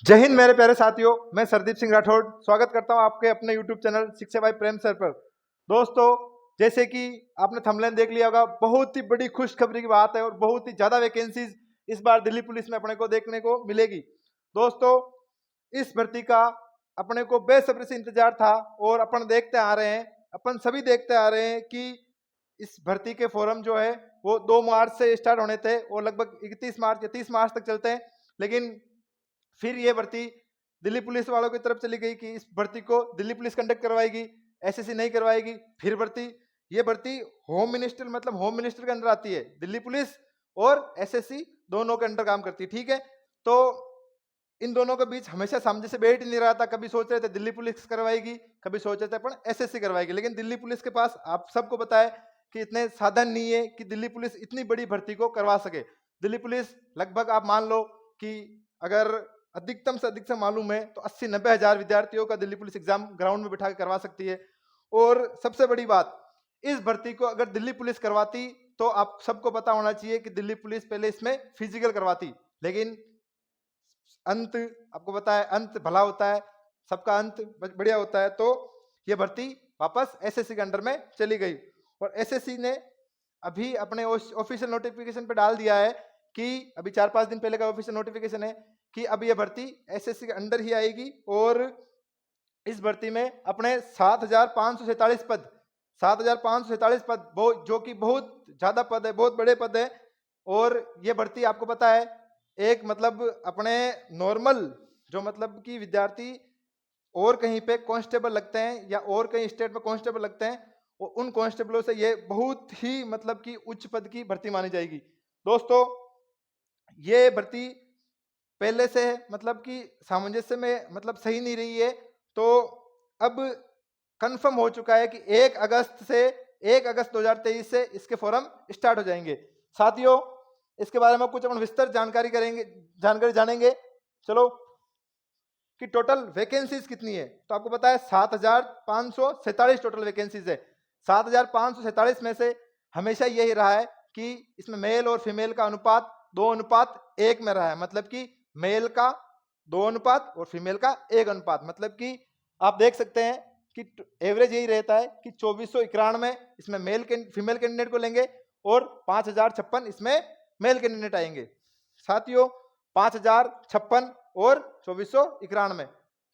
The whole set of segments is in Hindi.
जय हिंद मेरे प्यारे साथियों, मैं सरदीप सिंह राठौड़ स्वागत करता हूं आपके अपने यूट्यूब चैनल शिक्षा भाई प्रेम सर पर। दोस्तों, जैसे कि आपने थंबनेल देख लिया होगा, बहुत ही बड़ी खुशखबरी की बात है और बहुत ही ज्यादा वैकेंसीज इस बार दिल्ली पुलिस में अपने को देखने को मिलेगी। दोस्तों, इस भर्ती का अपने को बेसब्री से इंतजार था और अपन देखते आ रहे हैं, अपन सभी देखते आ रहे हैं कि इस भर्ती के फॉर्म जो है वो 2 मार्च से स्टार्ट होने थे और लगभग 31 मार्च या 30 मार्च तक चलते हैं। लेकिन फिर ये भर्ती दिल्ली पुलिस वालों की तरफ चली गई कि इस भर्ती को दिल्ली पुलिस कंडक्ट करवाएगी, एसएससी नहीं करवाएगी। फिर ये भर्ती होम मिनिस्टर मतलब होम मिनिस्टर के अंदर आती है। दिल्ली पुलिस और एसएससी दोनों के अंडर काम करती है, ठीक है। तो इन दोनों के बीच हमेशा सामने से बैठ ही नहीं रहा था। कभी सोच रहे थे दिल्ली पुलिस करवाएगी, कभी सोच रहे थे अपन एसएससी करवाएगी। लेकिन दिल्ली पुलिस के पास आप सबको पता है कि इतने साधन नहीं है कि दिल्ली पुलिस इतनी बड़ी भर्ती को करवा सके। दिल्ली पुलिस लगभग आप मान लो कि अगर अधिकतम से अधिकतम मालूम है तो 80-90 हजार विद्यार्थियों का दिल्ली पुलिस एग्जाम ग्राउंड में बिठा के करवा सकती है। और सबसे बड़ी बात, इस भर्ती को अगर दिल्ली पुलिस करवाती तो आप सबको पता होना चाहिए कि दिल्ली पुलिस पहले इसमें फिजिकल करवाती। लेकिन अंत आपको पता है, अंत भला होता है, सबका अंत बढ़िया होता है। तो ये भर्ती वापस एसएससी के अंडर में चली गई और एसएससी ने अभी अपने ऑफिशियल नोटिफिकेशन पे डाल दिया है कि अभी 4-5 दिन पहले का ऑफिशियल नोटिफिकेशन है कि अब ये भर्ती एसएससी के अंडर ही आएगी। और इस भर्ती में अपने 7,547 पद 7,547 पद जो कि बहुत ज्यादा पद है, बहुत बड़े पद है। और ये भर्ती आपको पता है एक मतलब अपने नॉर्मल जो मतलब कि विद्यार्थी और कहीं पे कांस्टेबल लगते हैं या और कहीं स्टेट में कांस्टेबल लगते हैं, और उन कांस्टेबलों से ये बहुत ही मतलब कि उच्च पद की भर्ती मानी जाएगी। दोस्तों, ये भर्ती पहले से मतलब कि सामंजस्य में मतलब सही नहीं रही है। तो अब कंफर्म हो चुका है कि 1 अगस्त 2023 से इसके फॉर्म स्टार्ट हो जाएंगे। साथियों, इसके बारे में कुछ अपन विस्तार जानकारी जानेंगे। चलो कि टोटल वैकेंसीज कितनी है। तो आपको पता है 7,547 टोटल वैकेंसीज है। 7,547 में से हमेशा यही रहा है कि इसमें मेल और फीमेल का अनुपात 2:1 में रहा है। मतलब कि मेल का 2 अनुपात और फीमेल का 1 अनुपात। मतलब कि आप देख सकते हैं कि एवरेज यही रहता है कि 2491 इसमें फीमेल कैंडिडेट को लेंगे और 5,056 इसमें मेल कैंडिडेट आएंगे। साथियों, 5,056 और 2491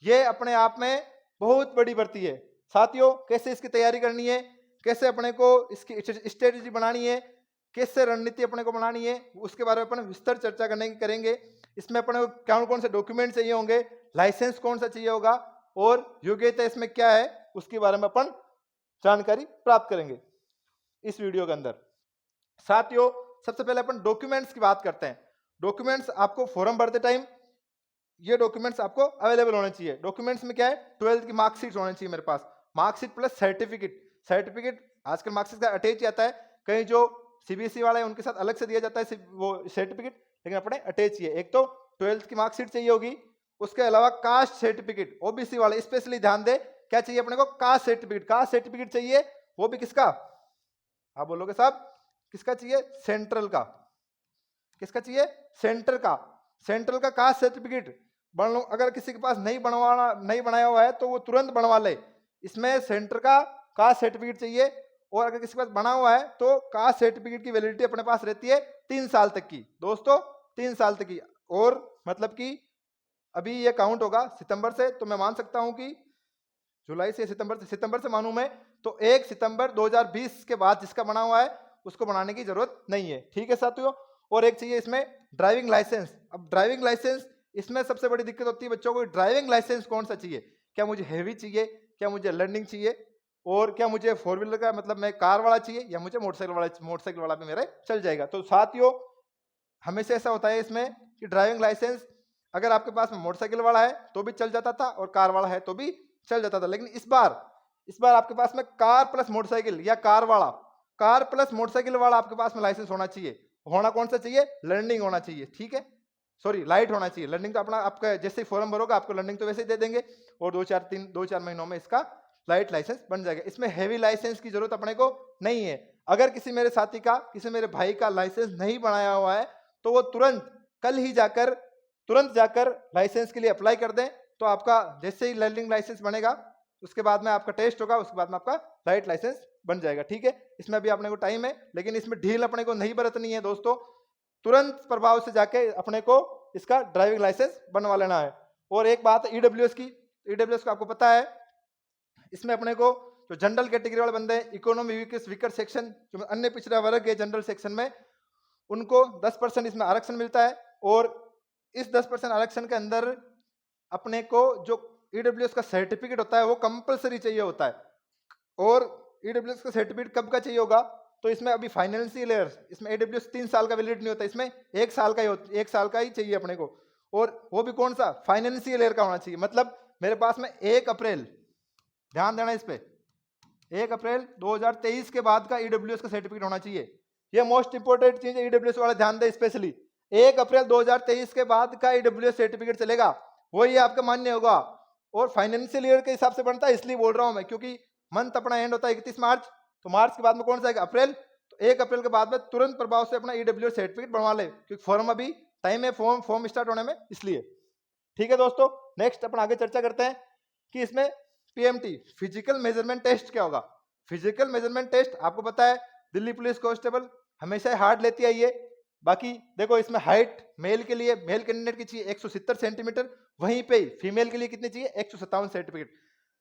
ये अपने आप में बहुत बड़ी भर्ती है। साथियों, कैसे इसकी तैयारी करनी है, कैसे अपने को इसकी स्ट्रेटेजी बनानी है, कैसे रणनीति अपने को बनानी है, उसके बारे में अपन विस्तार चर्चा करेंगे। इसमें अपने को कौन कौन से डॉक्यूमेंट चाहिए होंगे, लाइसेंस कौन सा चाहिए होगा और योग्यता इसमें क्या है, उसके बारे में अपन जानकारी प्राप्त करेंगे इस वीडियो के अंदर। साथियों, सबसे पहले अपन डॉक्यूमेंट्स की बात करते हैं। डॉक्यूमेंट्स आपको फॉर्म भरते टाइम ये डॉक्यूमेंट्स आपको अवेलेबल होने चाहिए। डॉक्यूमेंट्स में क्या है, 12th की मार्कशीट होनी चाहिए मेरे पास, मार्कशीट प्लस सर्टिफिकेट आजकल मार्कशीट का अटैच आता है। कहीं जो सीबीएसई वाला है उनके साथ अलग से दिया जाता है वो सर्टिफिकेट, लेकिन अपने अटैच चाहिए। एक तो 12th की मार्कशीट चाहिए होगी, उसके अलावा कास्ट सर्टिफिकेट, ओबीसी वाले स्पेशली ध्यान दे, क्या चाहिए अपने को, कास्ट सर्टिफिकेट चाहिए। वो भी किसका, आप बोलोगे साहब किसका चाहिए, सेंट्रल का। किसका चाहिए, सेंट्रल का कास्ट सर्टिफिकेट अगर किसी के पास नहीं बनाया हुआ है तो वो तुरंत बनवा ले। इसमें सेंटर का कास्ट सर्टिफिकेट चाहिए। और अगर किसी के पास बना हुआ है तो कास्ट सर्टिफिकेट की वैलिडिटी अपने पास रहती है 3 साल तक की। दोस्तों, 3 साल तक की। और मतलब कि अभी ये काउंट होगा सितंबर से, तो मैं मान सकता हूं कि जुलाई से सितंबर से मानूं मैं, तो 1 सितंबर 2020 के बाद जिसका बना हुआ है उसको बनाने की जरूरत नहीं है, ठीक है साथियों। और एक चाहिए इसमें ड्राइविंग लाइसेंस। अब ड्राइविंग लाइसेंस, इसमें सबसे बड़ी दिक्कत होती है बच्चों को, ड्राइविंग लाइसेंस कौन सा चाहिए, क्या मुझे हैवी चाहिए, क्या मुझे लर्निंग चाहिए, और क्या मुझे 4 व्हीलर का मतलब मैं कार वाला चाहिए, या मुझे मोटरसाइकिल वाला भी मेरा चल जाएगा। तो साथियों, हमेशा ऐसा होता है इसमें कि ड्राइविंग लाइसेंस अगर आपके पास में मोटरसाइकिल वाला है तो भी चल जाता था और कार वाला है तो भी चल जाता था। लेकिन इस बार आपके पास में कार प्लस मोटरसाइकिल या कार प्लस मोटरसाइकिल वाला आपके पास में लाइसेंस होना चाहिए। होना कौन सा चाहिए, लर्निंग होना चाहिए, ठीक है, सॉरी लाइट होना चाहिए। लर्निंग तो अपना आपका जैसे ही फॉर्म भरोगे आपको लर्निंग तो वैसे ही दे देंगे और 2-4 महीनों में इसका लाइट लाइसेंस बन जाएगा। इसमें हैवी लाइसेंस की जरूरत अपने को नहीं है। अगर किसी मेरे साथी का, किसी मेरे भाई का लाइसेंस नहीं बनाया हुआ है तो वो तुरंत कल ही जाकर तुरंत जाकर लाइसेंस के लिए अप्लाई कर दें। तो आपका जैसे ही लर्निंग लाइसेंस बनेगा उसके बाद में आपका टेस्ट होगा, उसके बाद में आपका राइट लाइसेंस बन जाएगा। ठीक है, इसमें अभी अपने को टाइम है, लेकिन इसमें ढील अपने को नहीं बरतनी है दोस्तों। तुरंत प्रभाव से जाके अपने को इसका ड्राइविंग लाइसेंस बनवा लेना है। और एक बात ईडब्ल्यूएस की, ईडब्ल्यूएस को आपको पता है, इसमें अपने को जो जनरल कैटेगरी वाले बंदे हैं, इकोनॉमी वीकर सेक्शन, जो अन्य पिछड़ा वर्ग है जनरल सेक्शन में, उनको 10% इसमें आरक्षण मिलता है। और इस 10% आरक्षण के अंदर अपने को जो ईडब्ल्यूएस का सर्टिफिकेट होता है वो कंपलसरी चाहिए होता है। और ईडब्ल्यूएस का सर्टिफिकेट कब का चाहिए होगा, तो इसमें अभी फाइनेंशियल ईयर, इसमें ईडब्ल्यूएस 3 साल का वैलिड नहीं होता, इसमें 1 साल का ही 1 साल का ही चाहिए अपने को। और वो भी कौन सा, फाइनेंशियल ईयर का होना चाहिए। मतलब मेरे पास में 1 अप्रैल, ध्यान देना इस पे, 1 अप्रैल 2023 के बाद का ईडब्ल्यूएस का सर्टिफिकेट होना चाहिए। ये मोस्ट इंपोर्टेंट चीज है, ईडब्ल्यूएस वाला ध्यान दे स्पेशली। 1 अप्रैल 2023 के बाद का ईडब्ल्यूएस सर्टिफिकेट चलेगा, वही आपका मान्य होगा। और फाइनेंशियल ईयर के हिसाब से बनता है, इसलिए बोल रहा हूं मैं, क्योंकि मंथ अपना एंड होता है 31 मार्च, तो मार्च के बाद में कौन सा आएगा, अप्रैल। तो 1 अप्रैल के बाद में तुरंत प्रभाव से अपना ईडब्ल्यूएस सर्टिफिकेट बनवा ले, क्योंकि फॉर्म अभी टाइम है, फॉर्म स्टार्ट होने में, इसलिए। ठीक है दोस्तों, नेक्स्ट अपन आगे चर्चा करते हैं कि इसमें पीएमटी फिजिकल मेजरमेंट टेस्ट क्या होगा। फिजिकल मेजरमेंट टेस्ट आपको पता है दिल्ली पुलिस कांस्टेबल हमेशा हार्ड लेती आई है। बाकी देखो इसमें हाइट मेल के लिए, मेल कैंडिडेट की चाहिए 170 सेंटीमीटर, वहीं पे फीमेल के लिए कितनी चाहिए, 157 सेंटीमीटर,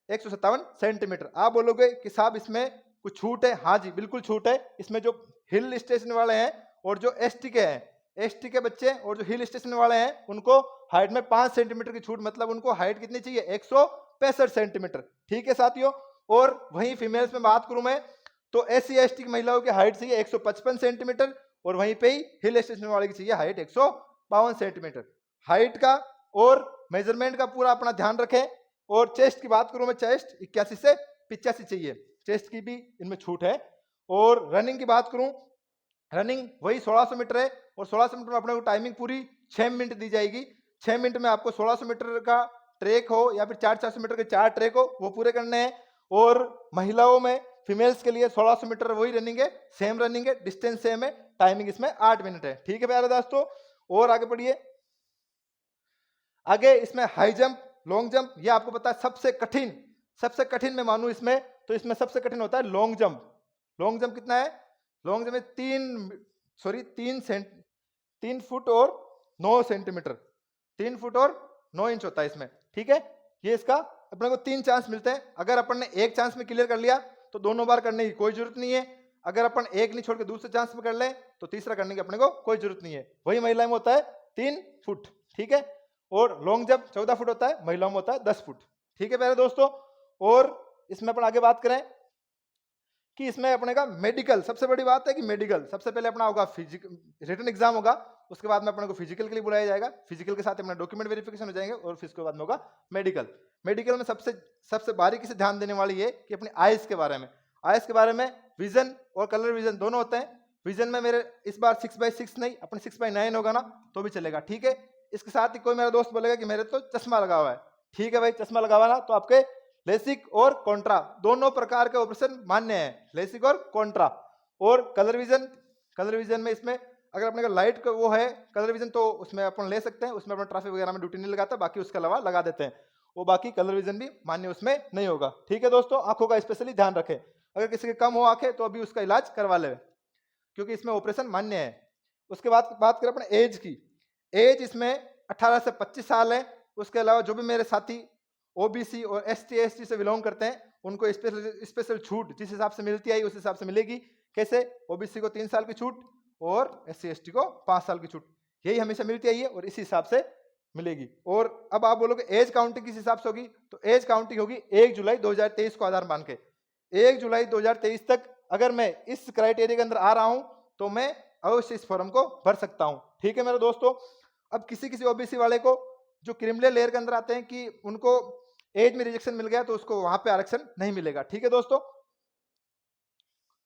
157 सेंटीमीटर। आप बोलोगे कि साहब इसमें कुछ छूट है, हाँ जी बिल्कुल छूट है। इसमें जो हिल स्टेशन वाले हैं और जो एसटी के हैं, एसटी के बच्चे और जो हिल स्टेशन वाले हैं, उनको हाइट में 5 सेंटीमीटर की छूट, मतलब उनको हाइट कितनी चाहिए, 165 सेंटीमीटर। ठीक है साथियों। और वहीं फीमेल्स में बात करूं मैं, तो एससी एसटी की महिलाओं की हाइट चाहिए 155 सेंटीमीटर, और वहीं पे ही हिल स्टेशन वाले की चाहिए हाइट 152 सेंटीमीटर। हाइट का और मेजरमेंट का पूरा अपना ध्यान रखें। और चेस्ट की बात करूं मैं, चेस्ट 81 से 85 चाहिए, चेस्ट की भी इनमें छूट है। और रनिंग की बात करूं, रनिंग वही 1600 मीटर है, और 1600 मीटर में अपने को टाइमिंग पूरी 6 मिनट दी जाएगी। 6 मिनट में आपको 1600 मीटर का ट्रैक हो या फिर 400 मीटर के 4 ट्रैक हो, वो पूरे करने हैं। और महिलाओं में, फीमेल्स के लिए 1600 मीटर वही रनिंग है, सेम रनिंग है, डिस्टेंस सेम है, टाइमिंग इसमें 8 मिनट है। ठीक है प्यारे दोस्तों, और आगे बढ़िए। आगे इसमें हाई जंप, लॉन्ग जंप, ये आपको पता है सबसे कठिन मैं मानूं इसमें, तो इसमें सबसे कठिन होता है लॉन्ग जंप। लॉन्ग जंप कितना है, लॉन्ग जंप में 3 फुट और 9 सेंटीमीटर, 3 फुट और 9 इंच होता है इसमें। ठीक है, ये इसका अपने को 3 चांस मिलते हैं। अगर अपन ने एक चांस में क्लियर कर लिया तो दोनों बार करने की कोई जरूरत नहीं है। अगर अपन एक नहीं छोड़ के दूसरे चांस में कर लें तो तीसरा करने की अपने को कोई जरूरत नहीं है। वही महिलाओं में होता है 3 फुट। ठीक है, और लॉन्ग जंप 14 फुट होता है, महिलाओं में होता है 10 फुट। ठीक है प्यारे दोस्तों, और इसमें अपन आगे बात करें कि इसमें अपने का मेडिकल, सबसे बड़ी बात है कि मेडिकल सबसे पहले अपना होगा, फिजिकल रिटन एग्जाम होगा, उसके बाद में अपने को फिजिकल के लिए बुलाया जाएगा, फिजिकल के साथ अपना डॉक्यूमेंट वेरिफिकेशन हो जाएंगे, और फिर उसके बाद में होगा मेडिकल। मेडिकल में सबसे बारीकी से ध्यान देने वाली है कि अपनी आइज के बारे में, आइज के बारे में विजन और कलर विजन दोनों होते हैं। विजन में मेरे इस बार 6/6 नहीं, अपने 6/9 होगा ना तो भी चलेगा। ठीक है, इसके साथ ही कोई मेरा दोस्त बोलेगा कि मेरे तो चश्मा लगा हुआ है, ठीक है भाई, चश्मा लगा हुआ ना तो आपके लेसिक और कॉन्ट्रा दोनों प्रकार के ऑपरेशन मान्य है, लेसिक और कॉन्ट्रा। और कलर विजन में इसमें अगर अपने का लाइट का वो है कलर विजन तो उसमें अपन ले सकते हैं, उसमें अपना ट्रैफिक वगैरह में ड्यूटी नहीं लगाता, बाकी उसके अलावा लगा देते हैं, वो बाकी कलर विजन भी मान्य उसमें नहीं होगा। ठीक है दोस्तों, आंखों का स्पेशली ध्यान रखें, अगर किसी के कम हो आंखें तो अभी उसका इलाज करवा ले, क्योंकि इसमें ऑपरेशन मान्य है। उसके बाद बात करें अपने एज की, एज इसमें 18 से 25 साल है। उसके अलावा जो भी मेरे साथी ओबीसी और एसटी एसटी से बिलोंग करते हैं उनको स्पेशल छूट जिस हिसाब से मिलती है उस हिसाब से मिलेगी। कैसे, ओबीसी को 3 साल की छूट और एससी एसटी को 5 साल की छूट, यही हमेशा मिलती आई है और इसी हिसाब से मिलेगी। और अब आप बोलोगे एज काउंटिंग किस हिसाब से होगी, तो एज काउंटिंग होगी 1 जुलाई 2023 को आधार मान के। 1 जुलाई 2023 तक अगर मैं इस क्राइटेरिया के अंदर आ रहा हूं तो मैं अवश्य इस फॉर्म को भर सकता हूं। ठीक है मेरे दोस्तों, अब किसी ओबीसी वाले को जो क्रिमिनल लेयर के अंदर आते हैं कि उनको एज में रिजेक्शन मिल गया तो उसको वहां पे आरक्षण नहीं मिलेगा। ठीक है दोस्तों,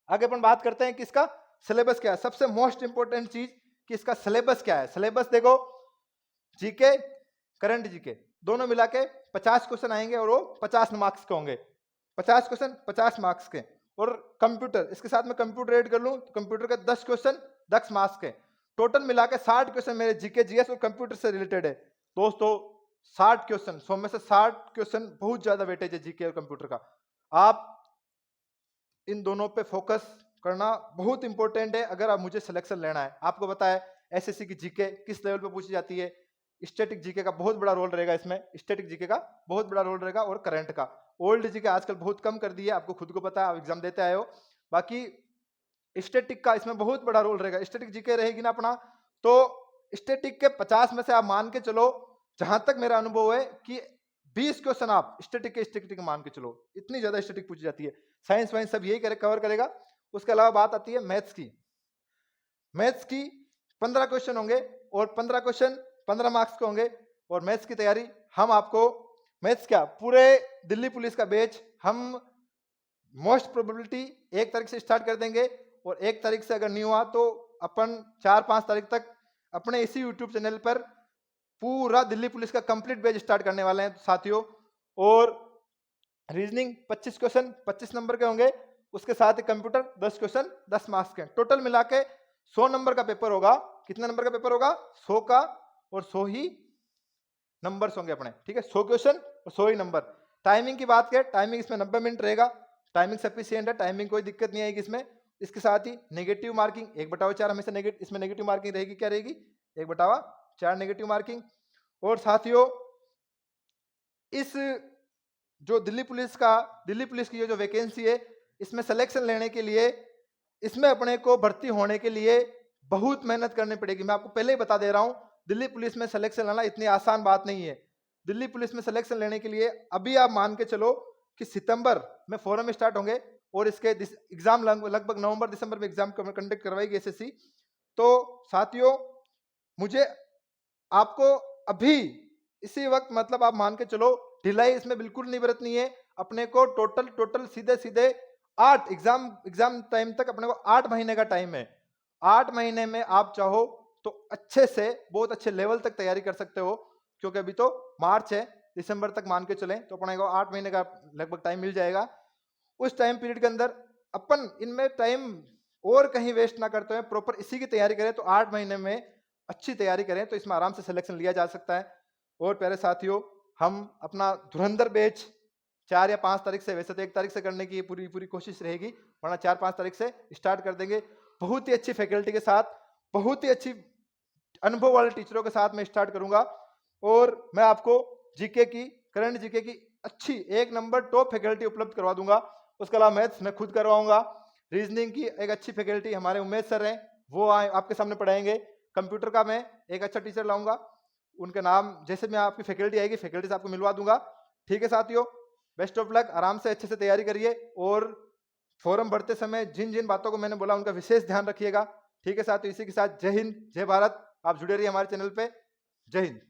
आगे अपन बात करते हैं कि इसका सिलेबस क्या है। सबसे मोस्ट इंपोर्टेंट चीज कि इसका सिलेबस क्या है। सिलेबस देखो, जीके करंट जीके दोनों मिला के 50 क्वेश्चन आएंगे और वो 50 मार्क्स के होंगे, 50 क्वेश्चन 50 मार्क्स के। और कंप्यूटर, इसके साथ में कंप्यूटर ऐड कर लूं तो कंप्यूटर के 10 क्वेश्चन 10 मार्क्स के, टोटल मिला के 60 क्वेश्चन मेरे जीके जीएस और कंप्यूटर से रिलेटेड है। दोस्तों 60 क्वेश्चन, 100 में से 60 क्वेश्चन, बहुत ज्यादा वेटेज है जीके और कंप्यूटर का। आप इन दोनों पे फोकस करना बहुत इंपॉर्टेंट है अगर आप मुझे सिलेक्शन लेना है। आपको पता है एसएससी की जीके किस लेवल पे पूछी जाती है। स्टैटिक जीके का बहुत बड़ा रोल रहेगा इसमें, स्टैटिक जीके का बहुत बड़ा रोल रहेगा, और करंट का। ओल्ड जीके आजकल बहुत कम कर दी है, आपको खुद को पता है, आप एग्जाम देते आए हो। बाकी स्टैटिक का इसमें बहुत बड़ा रोल रहेगा। स्टैटिक जीके रहेगी ना अपना, तो स्टैटिक के 50 में से आप मान के चलो, जहां तक मेरा अनुभव है कि 20 क्वेश्चन आप स्टैटिक मान के चलो, इतनी ज्यादा स्टैटिक पूछी जाती है। साइंस वाइंस सब यही कवर करेगा। उसके अलावा बात आती है मैथ्स की। मैथ्स की 15 क्वेश्चन होंगे, और 15 क्वेश्चन 15 मार्क्स के होंगे। और मैथ्स की तैयारी हम आपको, मैथ्स क्या, पूरे दिल्ली पुलिस का बैच हम मोस्ट प्रोबेबिलिटी 1 तारीख से स्टार्ट कर देंगे, और 1 तारीख से अगर नहीं हुआ तो अपन 4-5 तारीख तक अपने इसी यूट्यूब चैनल पर पूरा दिल्ली पुलिस का कंप्लीट बैच स्टार्ट करने वाले हैं साथियों। और रीजनिंग 25 क्वेश्चन 25 नंबर के होंगे, उसके साथ ही कंप्यूटर 10 क्वेश्चन 10 मार्क्स के। टोटल मिला के 100 नंबर का पेपर होगा। कितने नंबर का पेपर होगा? 100 का, और 100 ही नंबर्स होंगे अपने, ठीक है, 100 क्वेश्चन और 100 ही नंबर। टाइमिंग की बात करें, टाइमिंग इसमें 90 मिनट रहेगा। टाइमिंग सफिशिएंट है, टाइमिंग कोई दिक्कत नहीं आएगी इसमें। इसके साथ ही नेगेटिव मार्किंग 1/4 हमेशा इसमें नेगेटिव मार्किंग रहेगी। क्या रहेगी? 1/4 नेगेटिव मार्किंग। और साथियों, इस जो दिल्ली पुलिस की जो वैकेंसी है, इसमें सिलेक्शन लेने के लिए, इसमें अपने को भर्ती होने के लिए बहुत मेहनत करनी पड़ेगी। मैं आपको पहले ही बता दे रहा हूं, दिल्ली पुलिस में सिलेक्शन लेना इतनी आसान बात नहीं है। दिल्ली पुलिस में सिलेक्शन लेने के लिए अभी आप मान के चलो कि सितंबर में फॉरम स्टार्ट होंगे, और इसके एग्जाम लगभग नवंबर दिसंबर में एग्जाम कंडक्ट करवाएगी एसएससी। तो साथियों, मुझे आपको अभी इसी वक्त, मतलब आप मान के चलो, ढिलाई इसमें बिल्कुल नहीं बरतनी है। अपने को टोटल सीधे 8 एग्जाम टाइम तक अपने को 8 महीने का टाइम है। 8 महीने में आप चाहो तो अच्छे से, बहुत अच्छे लेवल तक तैयारी कर सकते हो, क्योंकि अभी तो मार्च है, दिसंबर तक मान के चलें तो अपने को 8 महीने का लगभग टाइम मिल जाएगा। उस टाइम पीरियड के अंदर अपन इनमें टाइम और कहीं वेस्ट ना करते हुए प्रॉपर इसी की तैयारी करें, तो 8 महीने में अच्छी तैयारी करें तो इसमें आराम से सिलेक्शन लिया जा सकता है। और प्यारे साथियों, हम अपना धुरंधर बैच 4 या 5 तारीख से, वैसे तो 1 तारीख से करने की पूरी कोशिश रहेगी, वरना 4-5 तारीख से स्टार्ट कर देंगे। बहुत ही अच्छी फैकल्टी के साथ, बहुत ही अच्छी अनुभव वाले टीचरों के साथ मैं स्टार्ट करूंगा। और मैं आपको जीके की, करंट जीके की अच्छी 1 नंबर टॉप फैकल्टी उपलब्ध करवा दूंगा। उसके अलावा मैथ्स मैं खुद करवाऊंगा। रीजनिंग की एक अच्छी फैकल्टी हमारे उमेश सर हैं, वो आपके सामने पढ़ाएंगे। कंप्यूटर का मैं एक अच्छा टीचर लाऊंगा, उनके नाम जैसे मैं आपकी फैकल्टी आएगी, फैकल्टी से आपको मिलवा दूंगा। ठीक है साथियों, बेस्ट ऑफ लक, आराम से अच्छे से तैयारी करिए, और फॉर्म भरते समय जिन जिन बातों को मैंने बोला उनका विशेष ध्यान रखिएगा। ठीक है साथियों, इसी के साथ जय हिंद, जय भारत। आप जुड़े रहिए हमारे चैनल पे। जय हिंद।